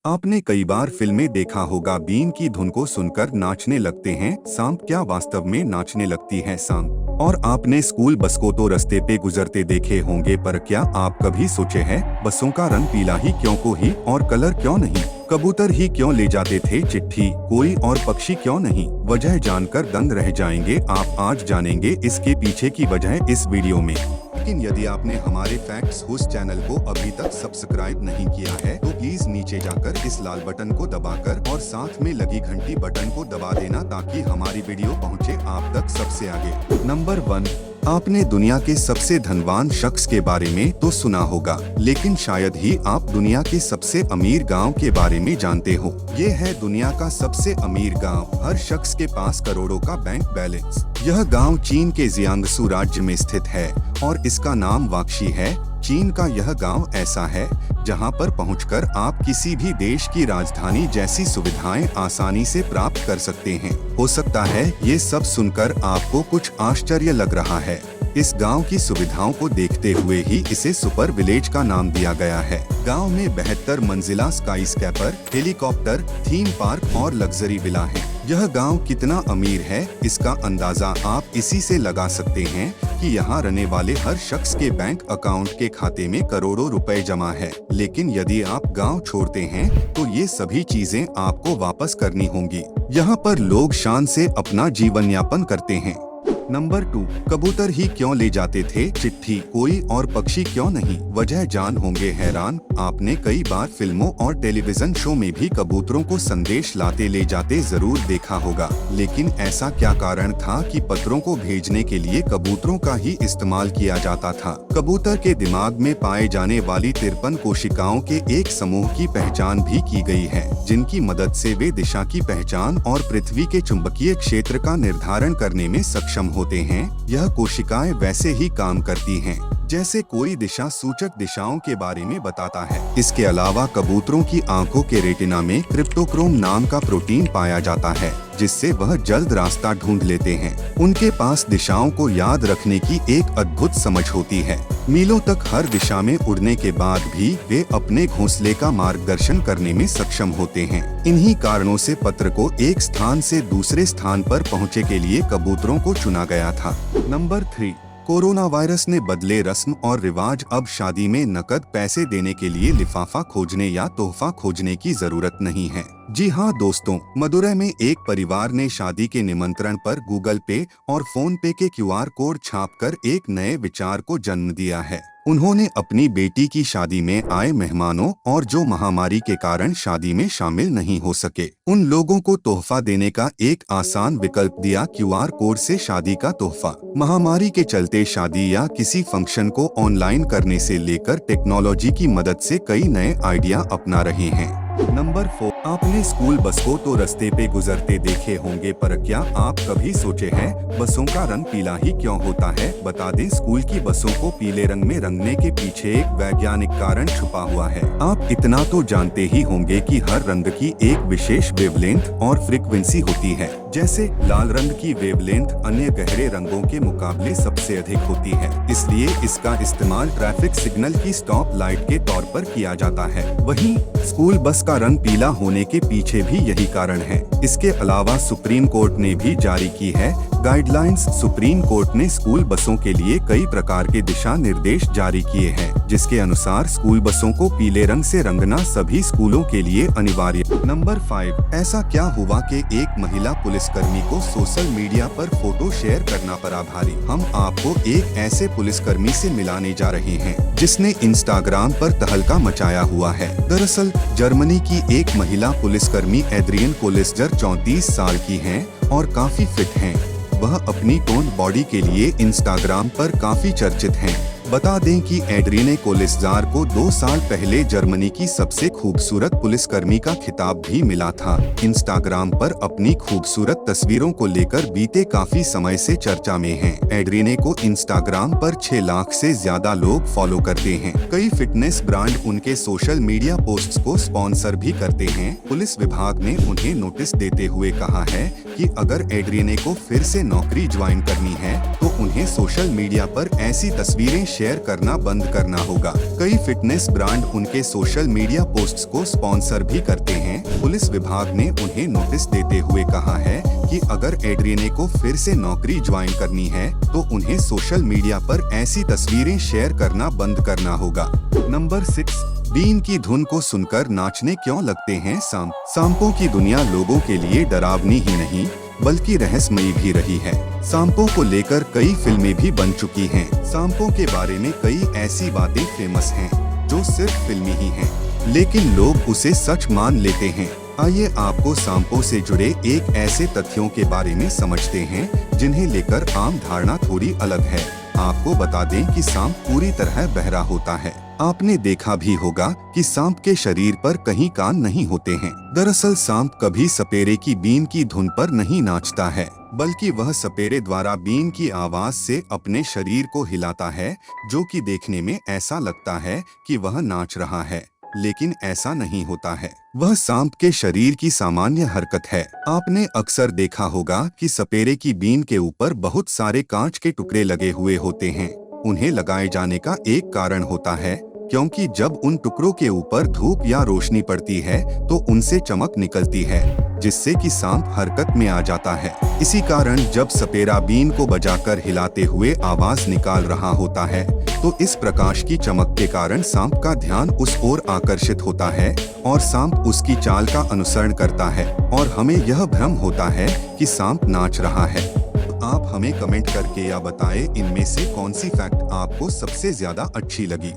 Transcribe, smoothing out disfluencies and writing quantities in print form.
आपने कई बार फिल्में देखा होगा, बीन की धुन को सुनकर नाचने लगते हैं सांप। क्या वास्तव में नाचने लगती है सांप? और आपने स्कूल बस को तो रास्ते पे गुजरते देखे होंगे, पर क्या आप कभी सोचे हैं बसों का रंग पीला ही क्यों को ही और कलर क्यों नहीं? कबूतर ही क्यों ले जाते थे चिट्ठी, कोई और पक्षी क्यों नहीं? वजह जानकर दंग रह जाएंगे आप। आज जानेंगे इसके पीछे की वजह इस वीडियो में। लेकिन यदि आपने हमारे फैक्ट्स उस चैनल को अभी तक सब्सक्राइब नहीं किया है तो प्लीज नीचे जाकर इस लाल बटन को दबाकर और साथ में लगी घंटी बटन को दबा देना, ताकि हमारी वीडियो पहुंचे आप तक सबसे आगे। नंबर 1, आपने दुनिया के सबसे धनवान शख्स के बारे में तो सुना होगा, लेकिन शायद ही आप दुनिया के सबसे अमीर गांव के बारे में जानते हो। ये है दुनिया का सबसे अमीर गांव। हर शख्स के पास करोड़ों का बैंक बैलेंस। यह गांव चीन के जियांगसू राज्य में स्थित है और इसका नाम वाक्शी है। चीन का यह गांव ऐसा है जहां पर पहुंचकर आप किसी भी देश की राजधानी जैसी सुविधाएं आसानी से प्राप्त कर सकते हैं। हो सकता है ये सब सुनकर आपको कुछ आश्चर्य लग रहा है। इस गांव की सुविधाओं को देखते हुए ही इसे सुपर विलेज का नाम दिया गया है। गांव में 72 मंजिला स्काईस्केपर, हेलीकॉप्टर, थीम पार्क और लग्जरी विला है। यह गांव कितना अमीर है इसका अंदाजा आप इसी से लगा सकते हैं कि यहाँ रहने वाले हर शख्स के बैंक अकाउंट के खाते में करोड़ों रुपए जमा है। लेकिन यदि आप गांव छोड़ते हैं तो ये सभी चीजें आपको वापस करनी होंगी। यहाँ पर लोग शान से अपना जीवन यापन करते हैं। नंबर 2, कबूतर ही क्यों ले जाते थे चिट्ठी, कोई और पक्षी क्यों नहीं? वजह जान होंगे हैरान। आपने कई बार फिल्मों और टेलीविजन शो में भी कबूतरों को संदेश लाते ले जाते जरूर देखा होगा, लेकिन ऐसा क्या कारण था कि पत्रों को भेजने के लिए कबूतरों का ही इस्तेमाल किया जाता था? कबूतर के दिमाग में पाए जाने वाली 53 कोशिकाओं के एक समूह की पहचान भी की गई है, जिनकी मदद से वे दिशा की पहचान और पृथ्वी के चुंबकीय क्षेत्र का निर्धारण करने में सक्षम होते हैं। यह कोशिकाएं वैसे ही काम करती हैं जैसे कोई दिशा सूचक दिशाओं के बारे में बताता है। इसके अलावा कबूतरों की आंखों के रेटिना में क्रिप्टोक्रोम नाम का प्रोटीन पाया जाता है, जिससे वह जल्द रास्ता ढूंढ लेते हैं। उनके पास दिशाओं को याद रखने की एक अद्भुत समझ होती है। मीलों तक हर दिशा में उड़ने के बाद भी वे अपने घोंसले का मार्गदर्शन करने में सक्षम होते हैं। इन्हीं कारणों से पत्र को एक स्थान से दूसरे स्थान पर पहुँचे के लिए कबूतरों को चुना गया था। नंबर 3, कोरोना वायरस ने बदले रस्म और रिवाज। अब शादी में नकद पैसे देने के लिए लिफाफा खोजने या तोहफा खोजने की जरूरत नहीं है। जी हाँ दोस्तों, मदुरै में एक परिवार ने शादी के निमंत्रण पर गूगल पे और फोन पे के QR कोड छापकर एक नए विचार को जन्म दिया है। उन्होंने अपनी बेटी की शादी में आए मेहमानों और जो महामारी के कारण शादी में शामिल नहीं हो सके, उन लोगों को तोहफा देने का एक आसान विकल्प दिया। QR कोड से शादी का तोहफा। महामारी के चलते शादी या किसी फंक्शन को ऑनलाइन करने से लेकर टेक्नोलॉजी की मदद से कई नए आइडिया अपना रहे हैं। नंबर 4, आपने स्कूल बस को तो रास्ते पे गुजरते देखे होंगे, पर क्या आप कभी सोचे हैं बसों का रंग पीला ही क्यों होता है? बता दें, स्कूल की बसों को पीले रंग में रंगने के पीछे एक वैज्ञानिक कारण छुपा हुआ है। आप इतना तो जानते ही होंगे कि हर रंग की एक विशेष वेवलेंथ और फ्रीक्वेंसी होती है। जैसे लाल रंग की वेवलेंथ अन्य गहरे रंगों के मुकाबले सबसे अधिक होती है, इसलिए इसका इस्तेमाल ट्रैफिक सिग्नल की स्टॉप लाइट के तौर पर किया जाता है। वहीं स्कूल बस का रंग पीला होने के पीछे भी यही कारण है। इसके अलावा सुप्रीम कोर्ट ने भी जारी की है गाइडलाइंस। सुप्रीम कोर्ट ने स्कूल बसों के लिए कई प्रकार के दिशा निर्देश जारी किए हैं, जिसके अनुसार स्कूल बसों को पीले रंग से रंगना सभी स्कूलों के लिए अनिवार्य। नंबर 5, ऐसा क्या हुआ कि एक महिला पुलिसकर्मी को सोशल मीडिया पर फोटो शेयर करना पड़ा भारी? हम आपको एक ऐसे पुलिसकर्मी से मिलाने जा रहे हैं जिसने इंस्टाग्राम पर तहलका मचाया हुआ है। दरअसल जर्मनी की एक महिला पुलिसकर्मी एड्रियन कोलिस्जर 34 साल की हैं और काफी फिट हैं। वह अपनी टोन बॉडी के लिए इंस्टाग्राम पर काफी चर्चित हैं। बता दें कि एड्रीने कोलिस्जार को 2 साल पहले जर्मनी की सबसे खूबसूरत पुलिसकर्मी का खिताब भी मिला था। इंस्टाग्राम पर अपनी खूबसूरत तस्वीरों को लेकर बीते काफी समय से चर्चा में हैं। एड्रीने को इंस्टाग्राम पर 6 लाख से ज्यादा लोग फॉलो करते हैं। कई फिटनेस ब्रांड उनके सोशल मीडिया पोस्ट्स को स्पॉन्सर भी करते हैं। पुलिस विभाग ने उन्हें नोटिस देते हुए कहा है कि अगर एड्रीने को फिर से नौकरी ज्वाइन करनी है तो उन्हें सोशल मीडिया पर ऐसी तस्वीरें शेयर करना बंद करना होगा। कई फिटनेस ब्रांड उनके सोशल मीडिया पोस्ट्स को स्पॉन्सर भी करते हैं। पुलिस विभाग ने उन्हें नोटिस देते हुए कहा है कि अगर एड्रियने को फिर से नौकरी ज्वाइन करनी है तो उन्हें सोशल मीडिया पर ऐसी तस्वीरें शेयर करना बंद करना होगा। नंबर 6, बीन की धुन को सुनकर नाचने क्यों लगते हैं सांप। सांपों की दुनिया लोगों के लिए डरावनी ही नहीं बल्कि रहस्यमयी भी रही है। सांपों को लेकर कई फिल्में भी बन चुकी हैं। सांपों के बारे में कई ऐसी बातें फेमस हैं जो सिर्फ फिल्मी ही हैं, लेकिन लोग उसे सच मान लेते हैं। आइए आपको सांपों से जुड़े एक ऐसे तथ्यों के बारे में समझते हैं जिन्हें लेकर आम धारणा थोड़ी अलग है। आपको बता दें कि सांप पूरी तरह बहरा होता है। आपने देखा भी होगा कि सांप के शरीर पर कहीं कान नहीं होते हैं। दरअसल सांप कभी सपेरे की बीन की धुन पर नहीं नाचता है, बल्कि वह सपेरे द्वारा बीन की आवाज से अपने शरीर को हिलाता है, जो कि देखने में ऐसा लगता है कि वह नाच रहा है, लेकिन ऐसा नहीं होता है। वह सांप के शरीर की सामान्य हरकत है। आपने अक्सर देखा होगा कि सपेरे की बीन के ऊपर बहुत सारे कांच के टुकड़े लगे हुए होते हैं। उन्हें लगाए जाने का एक कारण होता है क्योंकि जब उन टुकड़ों के ऊपर धूप या रोशनी पड़ती है तो उनसे चमक निकलती है, जिससे कि सांप हरकत में आ जाता है। इसी कारण जब सपेरा बीन को बजाकर हिलाते हुए आवाज निकाल रहा होता है तो इस प्रकाश की चमक के कारण सांप का ध्यान उस ओर आकर्षित होता है और सांप उसकी चाल का अनुसरण करता है और हमें यह भ्रम होता है कि सांप नाच रहा है। आप हमें कमेंट करके या बताएं इनमें से कौन सी फैक्ट आपको सबसे ज्यादा अच्छी लगी।